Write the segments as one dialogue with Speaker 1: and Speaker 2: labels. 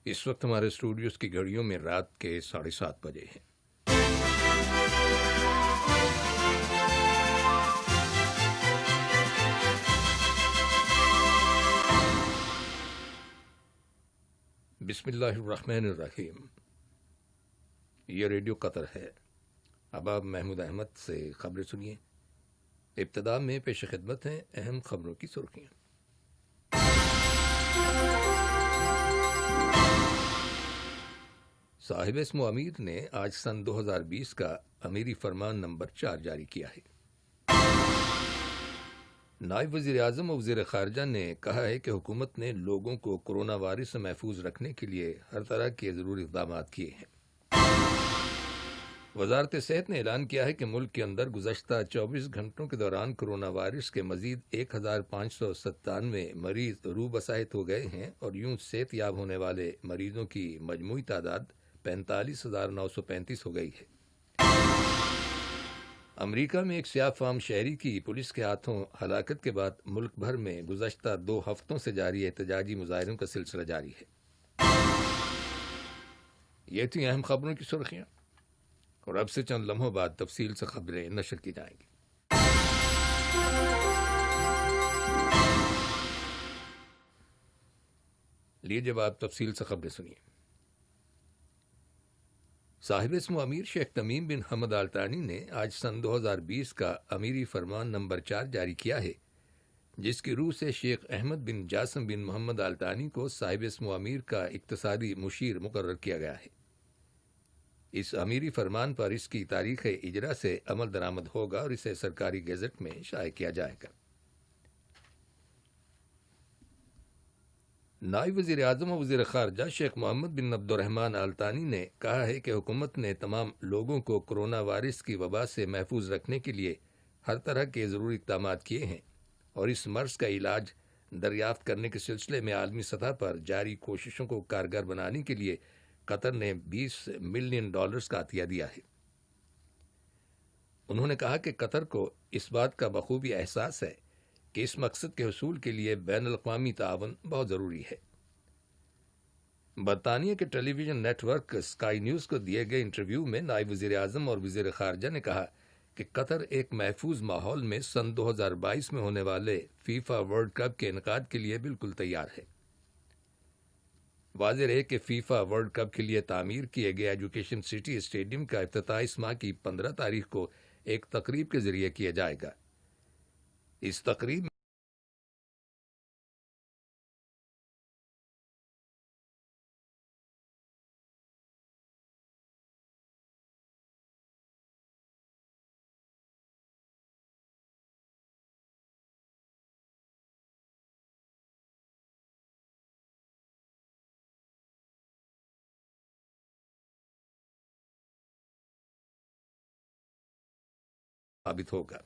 Speaker 1: اس وقت ہمارے اسٹوڈیوز کی گھڑیوں میں رات کے 7:30 بجے ہیں۔ بسم اللہ الرحمن الرحیم۔ یہ ریڈیو قطر ہے۔ اب آپ محمود احمد سے خبریں سنیے۔ ابتدا میں پیش خدمت ہیں اہم خبروں کی سرخیاں۔ صاحب اسم امیر نے آج سن 2020 کا امیری فرمان نمبر 4 جاری کیا ہے۔ نائب وزیر اعظم اور وزیر خارجہ نے کہا ہے کہ حکومت نے لوگوں کو کورونا وائرس سے محفوظ رکھنے کے لیے ہر طرح کے ضروری اقدامات کیے ہیں۔ وزارت صحت نے اعلان کیا ہے کہ ملک کے اندر گزشتہ 24 گھنٹوں کے دوران کورونا وائرس کے مزید 1597 مریض روح بسائط ہو گئے ہیں اور یوں صحت یاب ہونے والے مریضوں کی مجموعی تعداد 45,935 ہو گئی ہے۔ امریکہ میں ایک سیاہ فام شہری کی پولیس کے ہاتھوں ہلاکت کے بعد ملک بھر میں گزشتہ 2 ہفتوں سے جاری احتجاجی مظاہروں کا سلسلہ جاری ہے۔ یہ تھیں اہم خبروں کی سرخیاں، اور اب سے چند لمحوں بعد تفصیل سے خبریں نشر کی جائیں گی۔ لیے جب آپ تفصیل سے خبریں سنیے۔ صاحب اسم امیر شیخ تمیم بن حمد آل ثانی نے آج سن 2020 کا امیری فرمان نمبر 4 جاری کیا ہے، جس کی روح سے شیخ احمد بن جاسم بن محمد آل ثانی کو صاحب اسم امیر کا اقتصادی مشیر مقرر کیا گیا ہے۔ اس امیری فرمان پر اس کی تاریخ اجرا سے عمل درآمد ہوگا اور اسے سرکاری گیزٹ میں شائع کیا جائے گا۔ نائب وزیر اعظم و وزیر خارجہ شیخ محمد بن عبد الرحمن آل ثانی نے کہا ہے کہ حکومت نے تمام لوگوں کو کورونا وائرس کی وبا سے محفوظ رکھنے کے لیے ہر طرح کے ضروری اقدامات کیے ہیں اور اس مرض کا علاج دریافت کرنے کے سلسلے میں عالمی سطح پر جاری کوششوں کو کارگر بنانے کے لیے قطر نے $20 ملین کا عطیہ دیا ہے۔ انہوں نے کہا کہ قطر کو اس بات کا بخوبی احساس ہے کہ اس مقصد کے حصول کے لیے بین الاقوامی تعاون بہت ضروری ہے۔ برطانیہ کے television network Sky News کو دیے گئے انٹرویو میں نائب وزیر اعظم اور وزیر خارجہ نے کہا کہ قطر ایک محفوظ ماحول میں سن 2022 میں ہونے والے فیفا ورلڈ کپ کے انعقاد کے لیے بالکل تیار ہے۔ واضح ہے کہ فیفا ورلڈ کپ کے لیے تعمیر کیے گئے ایجوکیشن سٹی اسٹیڈیم کا افتتاح اس ماہ کی 15 تاریخ کو ایک تقریب کے ذریعے کیا جائے گا۔ اس تقریب میں ثابت ہوگا۔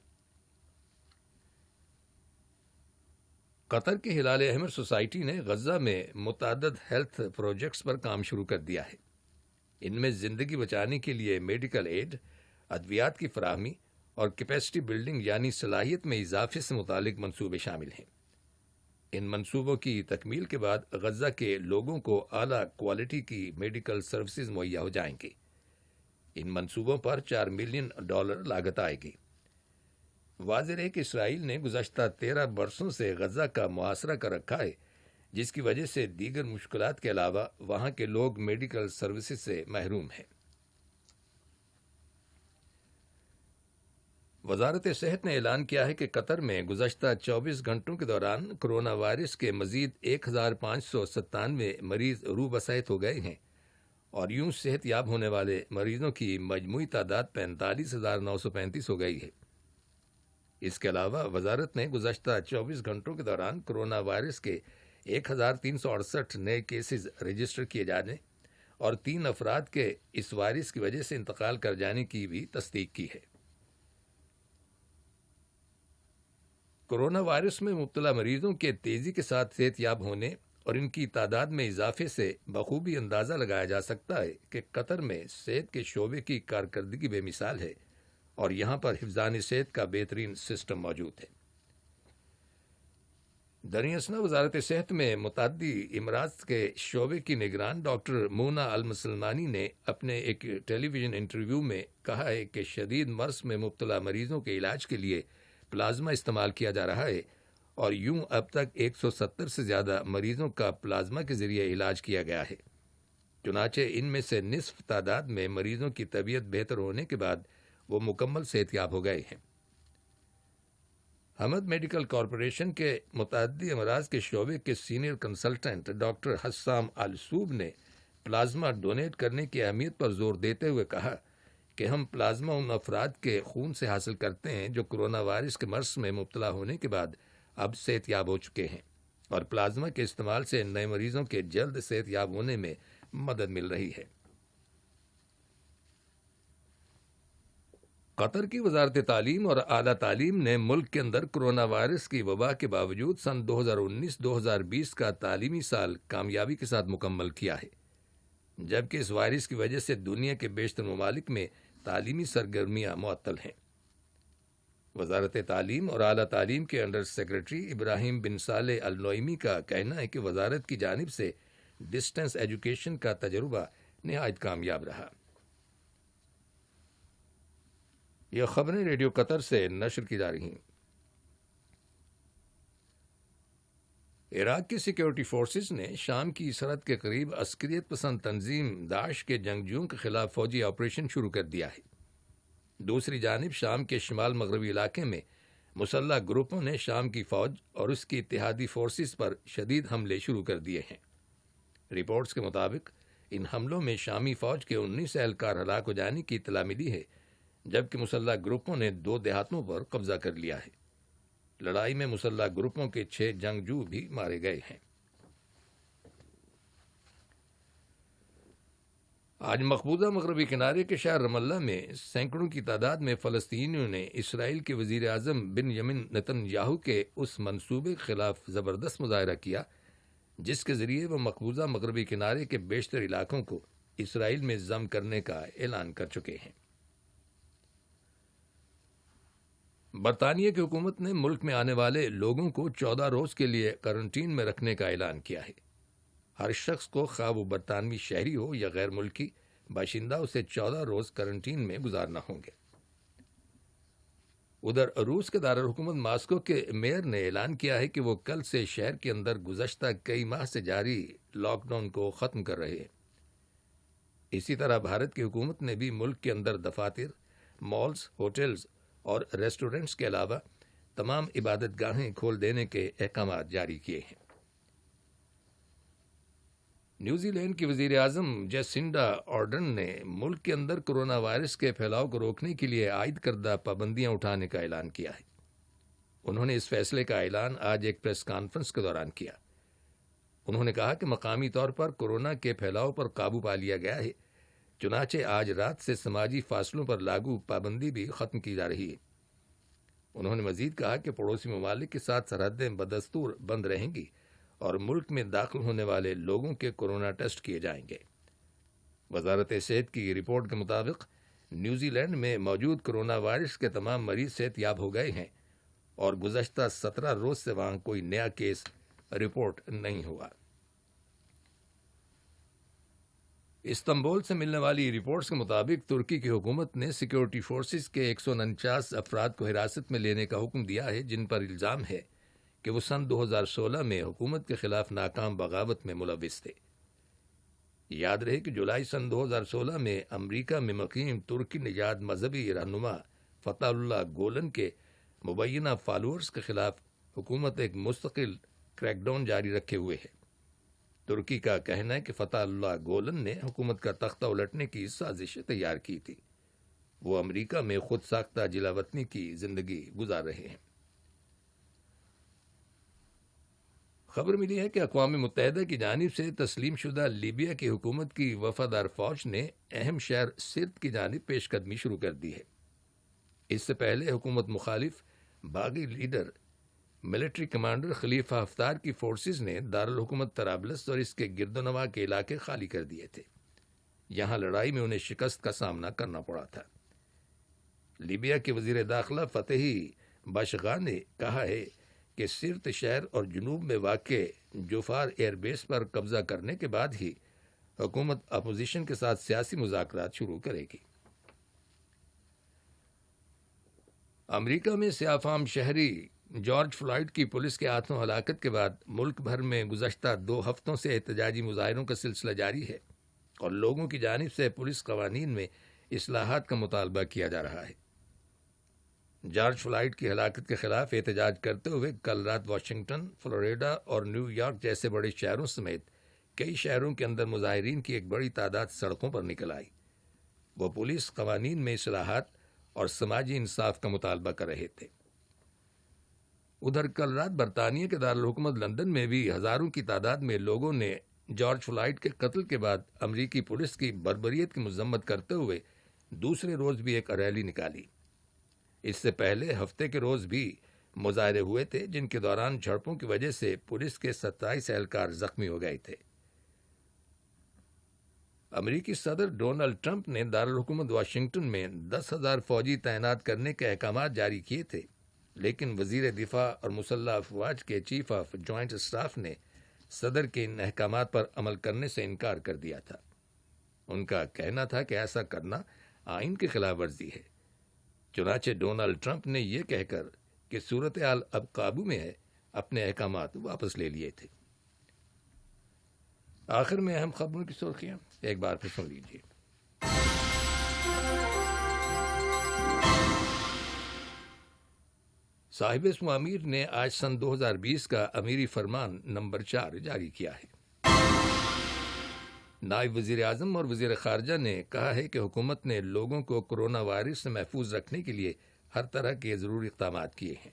Speaker 1: قطر کے ہلال احمر سوسائٹی نے غزہ میں متعدد ہیلتھ پروجیکٹس پر کام شروع کر دیا ہے۔ ان میں زندگی بچانے کے لیے میڈیکل ایڈ، ادویات کی فراہمی اور کیپیسٹی بلڈنگ یعنی صلاحیت میں اضافے سے متعلق منصوبے شامل ہیں۔ ان منصوبوں کی تکمیل کے بعد غزہ کے لوگوں کو اعلیٰ کوالٹی کی میڈیکل سروسز مہیا ہو جائیں گے۔ ان منصوبوں پر $4 ملین لاگت آئے گی۔ واضح ہے کہ اسرائیل نے گزشتہ 13 برسوں سے غزہ کا محاصرہ کر رکھا ہے، جس کی وجہ سے دیگر مشکلات کے علاوہ وہاں کے لوگ میڈیکل سروسز سے محروم ہیں۔ وزارت صحت نے اعلان کیا ہے کہ قطر میں گزشتہ 24 گھنٹوں کے دوران کورونا وائرس کے مزید 1597 مریض روح بسائط ہو گئے ہیں اور یوں صحت یاب ہونے والے مریضوں کی مجموعی تعداد 45,935 ہو گئی ہے۔ اس کے علاوہ وزارت نے گزشتہ 24 گھنٹوں کے دوران کورونا وائرس کے 1,368 نئے کیسز رجسٹر کیے جانے اور 3 افراد کے اس وائرس کی وجہ سے انتقال کر جانے کی بھی تصدیق کی ہے۔ کورونا وائرس میں مبتلا مریضوں کے تیزی کے ساتھ صحت یاب ہونے اور ان کی تعداد میں اضافے سے بخوبی اندازہ لگایا جا سکتا ہے کہ قطر میں صحت کے شعبے کی کارکردگی بے مثال ہے اور یہاں پر حفظان صحت کا بہترین سسٹم موجود ہے۔ دریں وزارت صحت میں متعدی امراض کے شعبے کی نگران ڈاکٹر مونا المسلمانی نے اپنے ایک ٹیلی ویژن انٹرویو میں کہا ہے کہ شدید مرض میں مبتلا مریضوں کے علاج کے لیے پلازما استعمال کیا جا رہا ہے، اور یوں اب تک 170 سے زیادہ مریضوں کا پلازما کے ذریعے علاج کیا گیا ہے۔ چنانچہ ان میں سے نصف تعداد میں مریضوں کی طبیعت بہتر ہونے کے بعد وہ مکمل صحت یاب ہو گئے ہیں۔ حمد میڈیکل کارپوریشن کے متعدی امراض کے شعبے کے سینئر کنسلٹنٹ ڈاکٹر حسام السوب نے پلازما ڈونیٹ کرنے کی اہمیت پر زور دیتے ہوئے کہا کہ ہم پلازما ان افراد کے خون سے حاصل کرتے ہیں جو کرونا وائرس کے مرض میں مبتلا ہونے کے بعد اب صحت یاب ہو چکے ہیں، اور پلازما کے استعمال سے نئے مریضوں کے جلد صحت یاب ہونے میں مدد مل رہی ہے۔ قطر کی وزارت تعلیم اور اعلیٰ تعلیم نے ملک کے اندر کرونا وائرس کی وبا کے باوجود سن 2019-2020 کا تعلیمی سال کامیابی کے ساتھ مکمل کیا ہے، جبکہ اس وائرس کی وجہ سے دنیا کے بیشتر ممالک میں تعلیمی سرگرمیاں معطل ہیں۔ وزارت تعلیم اور اعلیٰ تعلیم کے انڈر سیکرٹری ابراہیم بن صالح النعیمی کا کہنا ہے کہ وزارت کی جانب سے ڈسٹنس ایجوکیشن کا تجربہ نہایت کامیاب رہا۔ یہ خبریں ریڈیو قطر سے نشر کی جا رہی ہیں۔ عراق کی سیکیورٹی فورسز نے شام کی سرحد کے قریب عسکریت پسند تنظیم داعش کے جنگجوؤں کے خلاف فوجی آپریشن شروع کر دیا ہے۔ دوسری جانب شام کے شمال مغربی علاقے میں مسلح گروپوں نے شام کی فوج اور اس کی اتحادی فورسز پر شدید حملے شروع کر دیے ہیں۔ رپورٹس کے مطابق ان حملوں میں شامی فوج کے 19 اہلکار ہلاک ہو جانے کی اطلاع ملی ہے، جبکہ مسلح گروپوں نے 2 دیہاتوں پر قبضہ کر لیا ہے۔ لڑائی میں مسلح گروپوں کے 6 جنگجو بھی مارے گئے ہیں۔ آج مقبوضہ مغربی کنارے کے شہر رام اللہ میں سینکڑوں کی تعداد میں فلسطینیوں نے اسرائیل کے وزیر اعظم بنیامین نتن یاہو کے اس منصوبے کے خلاف زبردست مظاہرہ کیا جس کے ذریعے وہ مقبوضہ مغربی کنارے کے بیشتر علاقوں کو اسرائیل میں ضم کرنے کا اعلان کر چکے ہیں۔ برطانیہ کی حکومت نے ملک میں آنے والے لوگوں کو 14 روز کے لیے کرنٹین میں رکھنے کا اعلان کیا ہے۔ ہر شخص کو خواہ وہ برطانوی شہری ہو یا غیر ملکی باشندہ اسے 14 روز کرنٹین میں گزارنا ہوں گے۔ ادھر روس کے دارالحکومت ماسکو کے میئر نے اعلان کیا ہے کہ وہ کل سے شہر کے اندر گزشتہ کئی ماہ سے جاری لاک ڈاؤن کو ختم کر رہے ہیں۔ اسی طرح بھارت کی حکومت نے بھی ملک کے اندر دفاتر، مالز، ہوٹلز اور ریسٹورنٹس کے علاوہ تمام عبادت گاہیں کھول دینے کے احکامات جاری کیے ہیں۔ نیوزی لینڈ کی وزیر اعظم جیسنڈا آرڈرن نے ملک کے اندر کرونا وائرس کے پھیلاؤ کو روکنے کے لیے عائد کردہ پابندیاں اٹھانے کا اعلان کیا ہے۔ انہوں نے اس فیصلے کا اعلان آج ایک پریس کانفرنس کے دوران کیا۔ انہوں نے کہا کہ مقامی طور پر کورونا کے پھیلاؤ پر قابو پا لیا گیا ہے، چنانچہ آج رات سے سماجی فاصلوں پر لاگو پابندی بھی ختم کی جا رہی ہے۔ انہوں نے مزید کہا کہ پڑوسی ممالک کے ساتھ سرحدیں بدستور بند رہیں گی اور ملک میں داخل ہونے والے لوگوں کے کورونا ٹیسٹ کیے جائیں گے۔ وزارت صحت کی رپورٹ کے مطابق نیوزی لینڈ میں موجود کرونا وائرس کے تمام مریض صحت یاب ہو گئے ہیں اور گزشتہ 17 روز سے وہاں کوئی نیا کیس رپورٹ نہیں ہوا۔ استنبول سے ملنے والی رپورٹس کے مطابق ترکی کی حکومت نے سیکیورٹی فورسز کے 149 افراد کو حراست میں لینے کا حکم دیا ہے جن پر الزام ہے کہ وہ سن 2016 میں حکومت کے خلاف ناکام بغاوت میں ملوث تھے۔ یاد رہے کہ جولائی سن 2016 میں امریکہ میں مقیم ترکی نژاد مذہبی رہنما فتح اللہ گولن کے مبینہ فالوورز کے خلاف حکومت ایک مستقل کریک ڈاؤن جاری رکھے ہوئے ہے۔ ترکی کا کہنا ہے کہ فتح اللہ گولن نے حکومت کا تختہ الٹنے کی سازش تیار کی تھی۔ وہ امریکہ میں خود ساختہ جلا وطنی کی زندگی گزار رہے ہیں۔ خبر ملی ہے کہ اقوام متحدہ کی جانب سے تسلیم شدہ لیبیا کی حکومت کی وفادار فوج نے اہم شہر سرت کی جانب پیش قدمی شروع کر دی ہے۔ اس سے پہلے حکومت مخالف باغی لیڈر ملٹری کمانڈر خلیفہ حفتار کی فورسز نے دارالحکومت طرابلس اور اس کے گرد و نواح کے علاقے خالی کر دیے تھے۔ یہاں لڑائی میں انہیں شکست کا سامنا کرنا پڑا تھا۔ لیبیا کے وزیر داخلہ فتحی باشغا نے کہا ہے کہ سرت شہر اور جنوب میں واقع جوفار ایئر بیس پر قبضہ کرنے کے بعد ہی حکومت اپوزیشن کے ساتھ سیاسی مذاکرات شروع کرے گی۔ امریکہ میں سیاہ فام شہری جارج فلائیڈ کی پولیس کے ہاتھوں ہلاکت کے بعد ملک بھر میں گزشتہ 2 ہفتوں سے احتجاجی مظاہروں کا سلسلہ جاری ہے اور لوگوں کی جانب سے پولیس قوانین میں اصلاحات کا مطالبہ کیا جا رہا ہے۔ جارج فلائیڈ کی ہلاکت کے خلاف احتجاج کرتے ہوئے کل رات واشنگٹن، فلوریڈا اور نیو یارک جیسے بڑے شہروں سمیت کئی شہروں کے اندر مظاہرین کی ایک بڑی تعداد سڑکوں پر نکل آئی۔ وہ پولیس قوانین میں اصلاحات اور سماجی انصاف کا مطالبہ کر رہے تھے۔ ادھر کل رات برطانیہ کے دارالحکومت لندن میں بھی ہزاروں کی تعداد میں لوگوں نے جارج فلائیڈ کے قتل کے بعد امریکی پولیس کی بربریت کی مذمت کرتے ہوئے دوسرے روز بھی ایک ریلی نکالی۔ اس سے پہلے ہفتے کے روز بھی مظاہرے ہوئے تھے جن کے دوران جھڑپوں کی وجہ سے پولیس کے 27 اہلکار زخمی ہو گئے تھے۔ امریکی صدر ڈونلڈ ٹرمپ نے دارالحکومت واشنگٹن میں 10,000 فوجی تعینات کرنے کے احکامات جاری کیے تھے، لیکن وزیر دفاع اور مسلح افواج کے چیف آف جوائنٹ اسٹاف نے صدر کے ان احکامات پر عمل کرنے سے انکار کر دیا تھا۔ ان کا کہنا تھا کہ ایسا کرنا آئین کی خلاف ورزی ہے۔ چنانچہ ڈونلڈ ٹرمپ نے یہ کہہ کر کہ صورتحال اب قابو میں ہے، اپنے احکامات واپس لے لیے تھے۔ آخر میں اہم خبروں کی سرخیاں ایک بار پھر سن لیجیے۔ صاحب اسم امیر نے آج سن 2020 کا امیری فرمان نمبر 4 جاری کیا ہے۔ نائب وزیر اعظم اور وزیر خارجہ نے کہا ہے کہ حکومت نے لوگوں کو کورونا وائرس سے محفوظ رکھنے کے لیے ہر طرح کے ضروری اقدامات کیے ہیں۔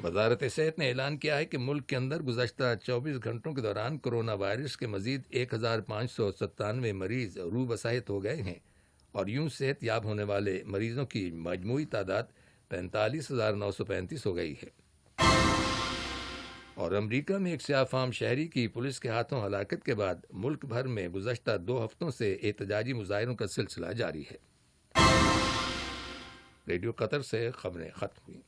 Speaker 1: وزارت صحت نے اعلان کیا ہے کہ ملک کے اندر گزشتہ 24 گھنٹوں کے دوران کورونا وائرس کے مزید 1597 مریض روح بصحت ہو گئے ہیں اور یوں صحت یاب ہونے والے مریضوں کی مجموعی تعداد 45,935 ہو گئی ہے۔ اور امریکہ میں ایک سیاہ فام شہری کی پولیس کے ہاتھوں ہلاکت کے بعد ملک بھر میں گزشتہ 2 ہفتوں سے احتجاجی مظاہروں کا سلسلہ جاری ہے۔ ریڈیو قطر سے خبریں ختم ہوئیں۔